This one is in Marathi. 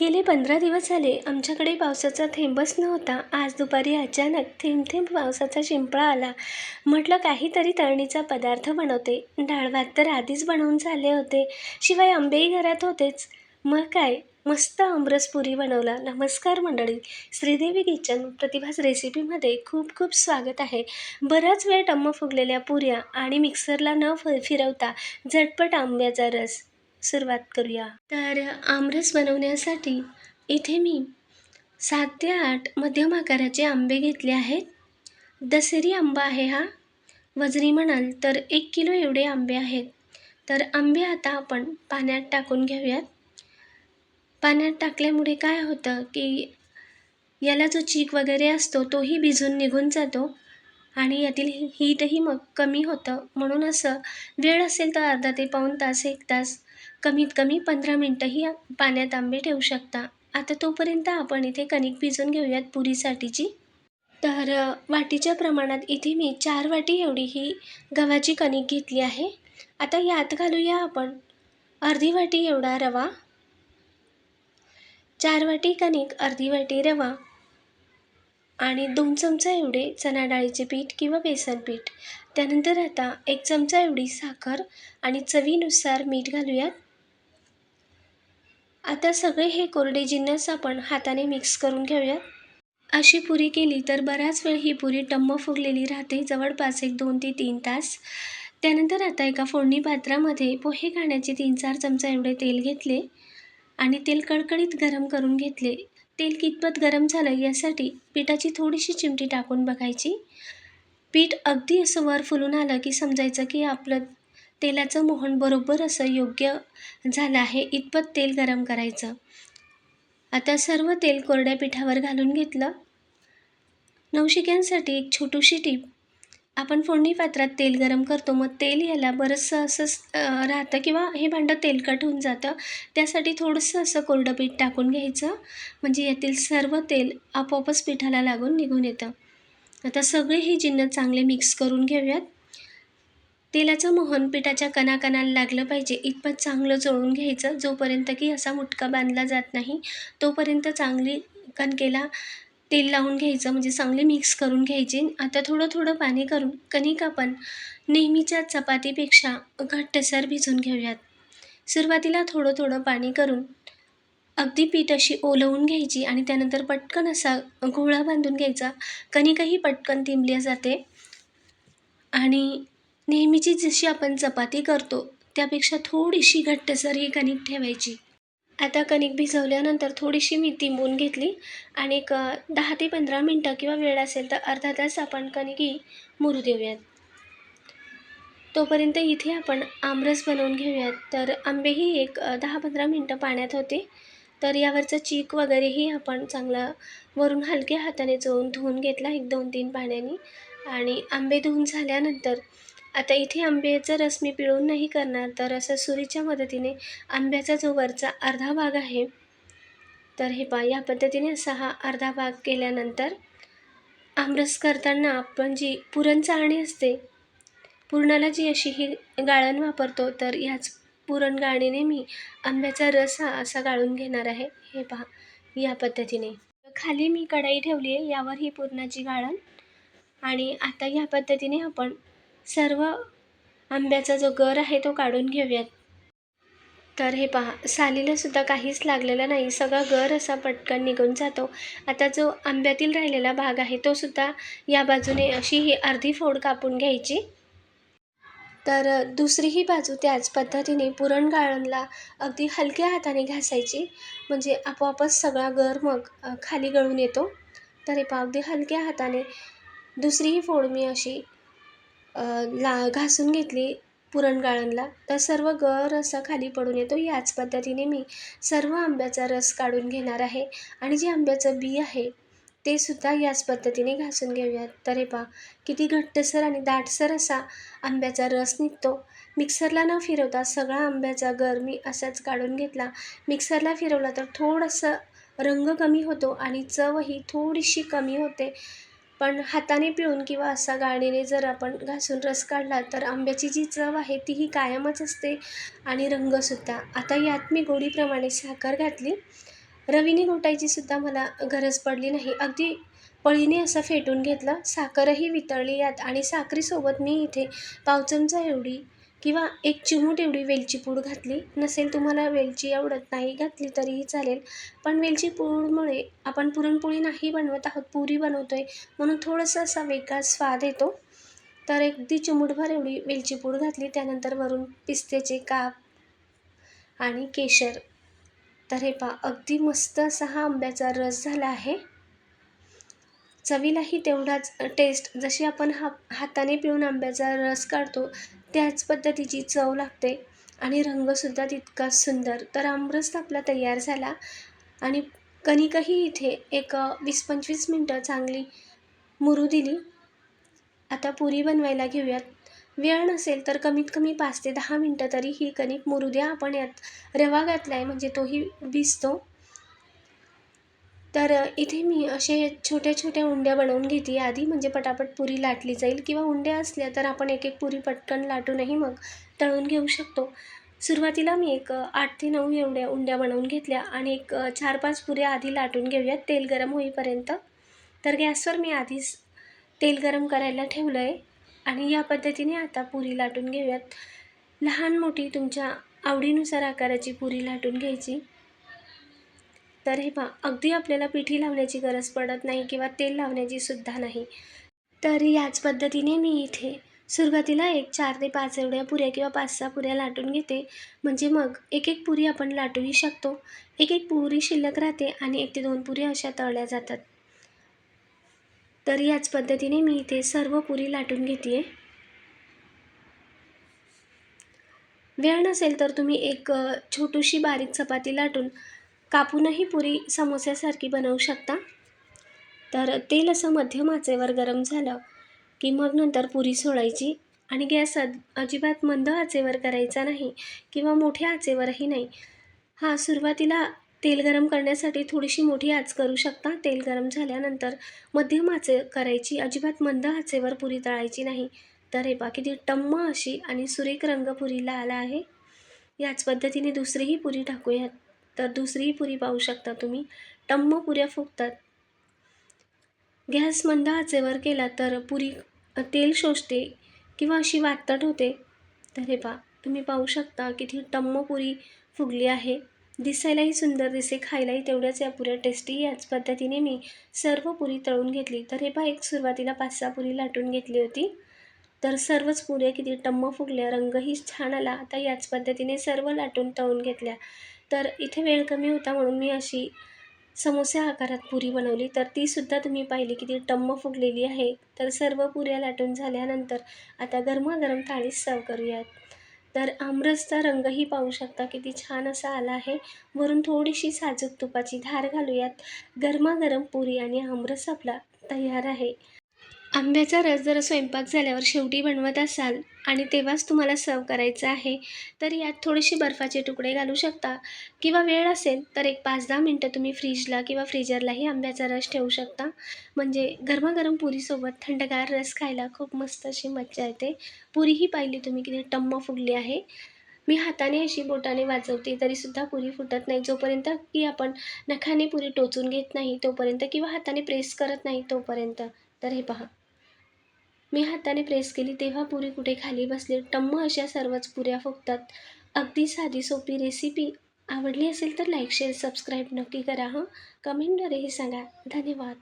गेले 15 दिवस झाले आमच्याकडे पावसाचा थेंबच नव्हता. आज दुपारी अचानक थेंब थेंब पावसाचा शिंपडा आला. म्हटलं काहीतरी तळणीचा पदार्थ बनवते. डाळ भात तर आधीच बनवून झाले होते, शिवाय आंबेही घरात होतेच. मग काय, मस्त आमरस पुरी बनवला. नमस्कार मंडळी, श्रीदेवी किचन प्रतिभास रेसिपीमध्ये खूप खूप स्वागत आहे. बराच वेळ टम्म फुगलेल्या पुऱ्या आणि मिक्सरला न फिरवता झटपट आंब्याचा रस सुरुवात करूया. तर आमरस बनवण्यासाठी इथे मी 7 ते 8 मध्यम आकाराचे आंबे घेतले आहेत. दशेरी आंबा आहे हा. वजनी म्हणाल तर 1 किलो एवढे आंबे आहेत. तर आंबे आता आपण पाण्यात टाकून घेऊयात. पाण्यात टाकल्यामुळे काय होतं की याला जो चीक वगैरे असतो तोही भिजून निघून जातो आणि यातील हीटही मग कमी होतं. म्हणून असं वेळ असेल तर अर्धा ते पाऊण तास, 1 तास, कमीत कमी 15 मिनटंही पाण्यात आंबे ठेवू शकता. आता तोपर्यंत आपण इथे कणिक भिजवून घेऊयात पुरीसाठीची. तर वाटीच्या प्रमाणात इथे मी 4 वाटी एवढी ही गव्हाची कणिक घेतली आहे. आता यात घालूया आपण अर्धी वाटी एवढा रवा. 4 वाटी कणिक, अर्धी वाटी रवा आणि 2 चमचा एवढे चणा डाळीचे पीठ किंवा बेसन पीठ. त्यानंतर आता 1 चमचा एवढी साखर आणि चवीनुसार मीठ घालूयात. आता सगळे हे कोरडे जिन्नस आपण हाताने मिक्स करून घेऊयात. अशी पुरी केली तर बराच वेळ ही पुरी टम्म फुगलेली राहते, जवळपास 2 ते 3 तास. त्यानंतर आता एका फोडणी पात्रामध्ये पोहे खाण्याचे 3-4 चमचा एवढे तेल घेतले आणि तेल कडकडीत गरम करून घेतले. तेल कितपत गरम झालं यासाठी पिठाची थोडीशी चिमटी टाकून बघायची. पीठ अगदी असं वर फुलून आलं की समजायचं की आपलं तेलाचं मोहन बरोबर असं योग्य झालं आहे. इतपत तेल गरम करायचं. आता सर्व तेल कोरड्या पिठावर घालून घेतलं. नवशिक्यांसाठी एक छोटीशी टीप, आपण फोडणी पात्रात तेल गरम करतो, मग तेल याला बरंचसं असं राहतं किंवा हे भांडं तेलकट होऊन जातं. त्यासाठी थोडंसं असं कोरडं पीठ टाकून घ्यायचं, म्हणजे यातील सर्व तेल आपोआपच पिठाला लागून निघून येतं. आता सगळे हे जिन्नस चांगले मिक्स करून घेऊयात. तेलाचं मोहन पिठाच्या कणाकणाला लागलं पाहिजे इतपत चांगलं चोळून घ्यायचं. जोपर्यंत की असा मुटका बांधला जात नाही तोपर्यंत चांगली कणकेला तेल लावून घ्यायचं, म्हणजे चांगले मिक्स करून घ्यायचे. आता थोडं थोडं पाणी करून कणिक आपण नेहमीच्या चपातीपेक्षा घट्टसर भिजवून घेऊयात. सुरुवातीला थोडं थोडं पाणी करून अगदी पीठ अशी ओलवून घ्यायची आणि त्यानंतर पटकन असा गोळा बांधून घ्यायचा. कणिकही पटकन तिंबली जाते आणि नेहमीची जशी आपण चपाती करतो त्यापेक्षा थोडीशी घट्टसर ही कणिक ठेवायची. आता कणिक भिजवल्यानंतर थोडीशी मी तिंबून घेतली आणि एक 10 ते 15 मिनटं किंवा वेळ असेल तर अर्धा तास आपण कणिक ही मुरू देऊयात. तोपर्यंत इथे आपण आमरस बनवून घेऊयात. तर आंबेही एक 10-15 मिनटं पाण्यात होते. तर यावरचं चीक वगैरेही आपण चांगला वरून हलक्या हाताने चोळून धुवून घेतला 1-2-3 पाण्याने. आणि आंबे धुवून झाल्यानंतर आता इथे आंब्याचा रस मी पिळून नाही करणार, तर असं सुरीच्या मदतीने आंब्याचा जो वरचा अर्धा भाग आहे, तर हे पहा या पद्धतीने असा हा अर्धा भाग केल्यानंतर आमरस करताना आपण जी पुरण चाळणी असते, पुरणाला जी अशी ही गाळण वापरतो, तर ह्याच पुरण गाळणीने मी आंब्याचा रस हा असा गाळून घेणार आहे. हे पहा या पद्धतीने. खाली मी कढई ठेवली आहे, यावर ही पुरणाची गाळण आणि आता ह्या पद्धतीने आपण सर्व आंब्याचा जो गर आहे तो काढून घेऊयात. तर हे पहा सालीला सुद्धा काहीच लागलेलं नाही, सगळा गर असा पटकन निघून जातो. आता जो आंब्यातील राहिलेला भाग आहे तो सुद्धा या बाजूने अशी ही अर्धी फोड कापून घ्यायची. तर दुसरीही बाजू त्याच पद्धतीने पुरण गाळणला अगदी हलक्या हाताने घासायची, म्हणजे आपोआपच सगळा गर मग खाली गळून येतो. तर हे पहा अगदी हलक्या हाताने दुसरीही फोड मी अशी घासून घेतली पुरण गाळणला, तर सर्व गर असा खाली पडून येतो. याच पद्धतीने मी सर्व आंब्याचा रस काढून घेणार आहे आणि जे आंब्याचं बी आहे ते सुद्धा याच पद्धतीने घासून घेऊयात. तर हे पहा किती घट्टसर आणि दाटसर असा आंब्याचा रस निघतो. मिक्सरला न फिरवता सगळा आंब्याचा गर मी असाच काढून घेतला. मिक्सरला फिरवला तर थोडंसं रंग कमी होतो आणि चवही थोडीशी कमी होते, पण हाताने पिळून किंवा असा गाळणीने जर आपण घासून रस काढला तर आंब्याची जी चव आहे तीही कायमच असते आणि रंगसुद्धा. आता यात मी गोडीप्रमाणे साखर घातली रवीने घोटायची सुद्धा मला गरज पडली नाही. अगदी पळीने असं फेटून घेतलं. साखरही वितळली यात आणि साखरेसोबत मी इथे पाव चमचा एवढी किंवा एक चिमूट एवढी वेलची पूड घातली. नसेल तुम्हाला वेलची आवडत नाही घातली तरीही चालेल. पण वेलची पूडमुळे आपण पुरणपोळी नाही बनवत आहोत, पुरी बनवतोय म्हणून थोडंसं असा वेगळा स्वाद येतो. तर अगदी चिमूटभर एवढी वेलची पूड घातली. त्यानंतर वरून पिस्त्याचे काप आणि केशर. तर हे पहा अगदी मस्त असा हा आंब्याचा रस झाला आहे. चवीलाही तेवढाच टेस्ट जशी आपण हाताने पिळून आंब्याचा रस काढतो त्याच पद्धतीची चव लागते आणि रंगसुद्धा तितकाच सुंदर. तर आमरस आपला तयार झाला आणि कणिकही इथे एक 20-25 मिनटं चांगली मुरू दिली. आता पुरी बनवायला घेऊयात. वेळ नसेल तर कमीत कमी 5 ते 10 मिनटं तरी ही कणिक मुरू द्या. आपण यात रवा घातला आहे म्हणजे तोही भिजतो. तर इथे मी असे छोट्या छोट्या उंड्या बनवून घेते आधी, म्हणजे पटापट पुरी लाटली जाईल. किंवा उंड्या असल्या तर आपण एक एक पुरी पटकन लाटूनही मग तळून घेऊ शकतो. सुरुवातीला मी एक 8 ते 9 एवढ्या उंड्या बनवून घेतल्या आणि एक 4-5 पुऱ्या आधी लाटून घेऊयात तेल गरम होईपर्यंत. तर गॅसवर मी आधीच तेल गरम करायला ठेवलं आहे आणि या पद्धतीने आता पुरी लाटून घेऊयात. लहान मोठी तुमच्या आवडीनुसार आकाराची पुरी लाटून घ्यायची. तर हे पहा अगदी आपल्याला पिठी लावण्याची गरज पडत नाही किंवा तेल लावण्याची सुद्धा नाही. तर याच पद्धतीने मी इथे सुरुवातीला एक 4 ते 5 एवढ्या पुऱ्या किंवा 5-6 पुऱ्या लाटून घेते. म्हणजे मग एक एक पुरी आपण लाटूही शकतो. एक एक पुरी शिल्लक राहते आणि 1 ते 2 पुऱ्या अशा तळल्या जातात. तर याच पद्धतीने मी इथे सर्व पुरी लाटून घेते. वेळ नसेल तर तुम्ही एक छोटीशी बारीक चपाती लाटून कापूनही पुरी समोस्यासारखी बनवू शकता. तर तेल असं मध्यम आचेवर गरम झालं की मग नंतर पुरी सोडायची आणि गॅस अजिबात मंद आचेवर करायचा नाही किंवा मोठ्या आचेवरही नाही. सुरुवातीला तेल गरम करण्यासाठी थोडीशी मोठी आच करू शकता. तेल गरम झाल्यानंतर मध्यम आचे करायची, अजिबात मंद आचेवर पुरी तळायची नाही. तर हे पहा किती टम्म अशी आणि सुरेख रंग पुरीला आला आहे. याच पद्धतीने दुसरीही पुरी टाकूयात. तर दुसरीही पुरी पाहू शकता तुम्ही, टम्म पुऱ्या फुगतात. गॅस मंद आचेवर केला तर पुरी तेल शोषते किंवा अशी वातट होते. तर हे पहा तुम्ही पाहू शकता किती टम्म पुरी फुगली आहे. दिसायलाही सुंदर दिसते, खायलाही तेवढ्याच या पुऱ्या टेस्टी. याच पद्धतीने मी सर्व पुरी तळून घेतली. तर हे पहा एक सुरुवातीला 5-6 पुरी लाटून घेतली होती. तर सर्वच पुऱ्या किती टम्म फुगल्या, रंगही छान आला. आता याच पद्धतीने सर्व लाटून तळून घेतल्या. तर इथे वेळ कमी होता म्हणून मी अशी समोसा आकारात पुरी बनवली. तर तीसुद्धा तुम्ही पाहिली किती टम्म फुगलेली आहे. तर सर्व पुऱ्या लाटून झाल्यानंतर आता गरमागरम थाळीत सर्व करूयात. तर आमरसचा रंगही पाहू शकता किती छान असा आला आहे. वरून थोडीशी साजूक तुपाची धार घालूयात. गरमागरम पुरी आणि आमरस आपला तयार आहे. आंब्याचा रस जर स्वयंपाक झाल्यावर शेवटी बनवत असाल आणि तेव्हाच तुम्हाला सर्व करायचं आहे तर यात थोडेसे बर्फाचे तुकडे घालू शकता. किंवा वेळ असेल तर एक 5-10 मिनटं तुम्ही फ्रीजला किंवा फ्रीजरलाही आंब्याचा रस ठेवू शकता. म्हणजे गरमागरम पुरीसोबत थंडगार रस खायला खूप मस्त अशी मज्जा येते. पुरीही पाहिली तुम्ही किती टम्म फुगली आहे. मी हाताने अशी बोटाने वाजवते तरीसुद्धा पुरी फुटत नाही. जोपर्यंत की आपण नखाने पुरी टोचून घेत नाही तोपर्यंत किंवा हाताने प्रेस करत नाही तोपर्यंत. तर हे पहा मी हाताने प्रेस केली तेव्हा पुरी कुठे खाली बसली. टम्म अशा सर्वच पुऱ्या फुगतात. अगदी साधी सोपी रेसिपी. आवडली असेल तर लाईक, शेअर, सबस्क्राईब नक्की करा. कमेंटद्वारेही सांगा. धन्यवाद.